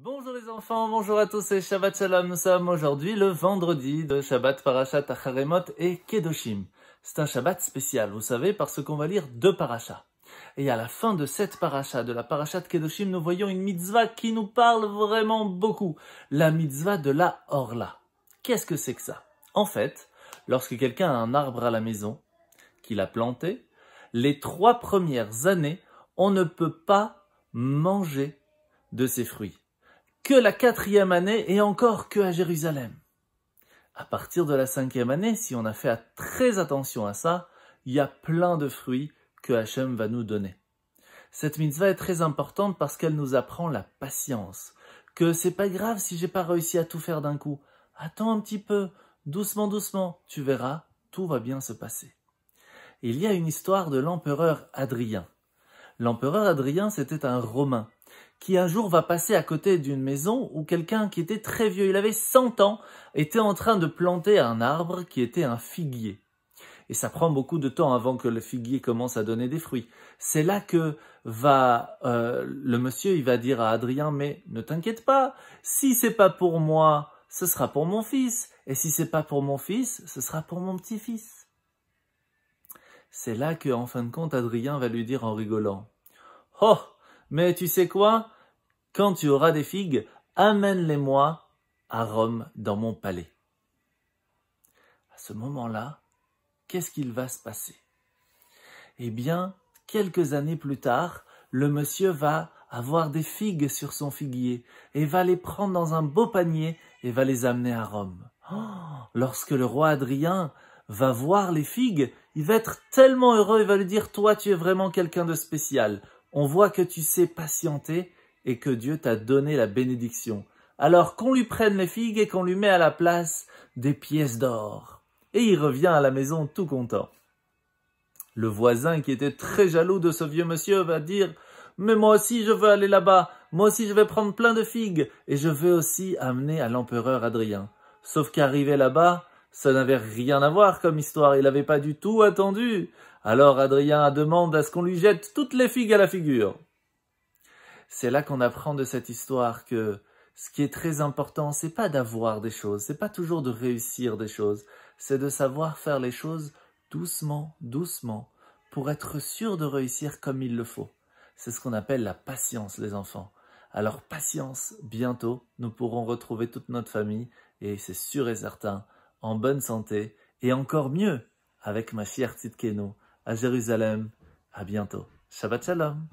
Bonjour les enfants, bonjour à tous et Shabbat Shalom. Nous sommes aujourd'hui le vendredi de Shabbat Parashat Acharemot et Kedoshim. C'est un Shabbat spécial, vous savez, parce qu'on va lire deux parachas. Et à la fin de cette paracha, de la Parashat Kedoshim, nous voyons une mitzvah qui nous parle vraiment beaucoup. La mitzvah de la Orla. Qu'est-ce que c'est que ça? En fait, lorsque quelqu'un a un arbre à la maison, qu'il a planté, les 3 premières années, on ne peut pas manger de ses fruits. Que la 4e année et encore que à Jérusalem. À partir de la 5e année, si on a fait très attention à ça, il y a plein de fruits que Hachem va nous donner. Cette mitzvah est très importante parce qu'elle nous apprend la patience, que c'est pas grave si j'ai pas réussi à tout faire d'un coup. Attends un petit peu, doucement, doucement, tu verras, tout va bien se passer. Il y a une histoire de l'empereur Hadrien. L'empereur Hadrien, c'était un Romain qui un jour va passer à côté d'une maison où quelqu'un qui était très vieux, il avait 100 ans, était en train de planter un arbre qui était un figuier. Et ça prend beaucoup de temps avant que le figuier commence à donner des fruits. C'est là que le monsieur, il va dire à Hadrien, mais ne t'inquiète pas, si c'est pas pour moi, ce sera pour mon fils, et si c'est pas pour mon fils, ce sera pour mon petit-fils. C'est là que, en fin de compte, Hadrien va lui dire en rigolant, « Oh, mais tu sais quoi? Quand tu auras des figues, amène-les-moi à Rome dans mon palais. » À ce moment-là, qu'est-ce qu'il va se passer? Eh bien, quelques années plus tard, le monsieur va avoir des figues sur son figuier et va les prendre dans un beau panier et va les amener à Rome. Oh, lorsque le roi Hadrien va voir les figues, il va être tellement heureux, il va lui dire « Toi, tu es vraiment quelqu'un de spécial. On voit que tu sais patienter et que Dieu t'a donné la bénédiction. Alors qu'on lui prenne les figues et qu'on lui met à la place des pièces d'or. » Et il revient à la maison tout content. Le voisin qui était très jaloux de ce vieux monsieur va dire « Mais moi aussi je veux aller là-bas, moi aussi je vais prendre plein de figues et je vais aussi amener à l'empereur Hadrien. » Sauf qu'arrivé là-bas, ça n'avait rien à voir comme histoire, il n'avait pas du tout attendu. Alors Hadrien demande à ce qu'on lui jette toutes les figues à la figure. C'est là qu'on apprend de cette histoire que ce qui est très important, c'est pas d'avoir des choses, c'est pas toujours de réussir des choses, c'est de savoir faire les choses doucement, doucement, pour être sûr de réussir comme il le faut. C'est ce qu'on appelle la patience, les enfants. Alors patience, bientôt, nous pourrons retrouver toute notre famille, et c'est sûr et certain, en bonne santé, et encore mieux, avec Mashiach Tzidkenu, à Jérusalem. À bientôt. Shabbat Shalom.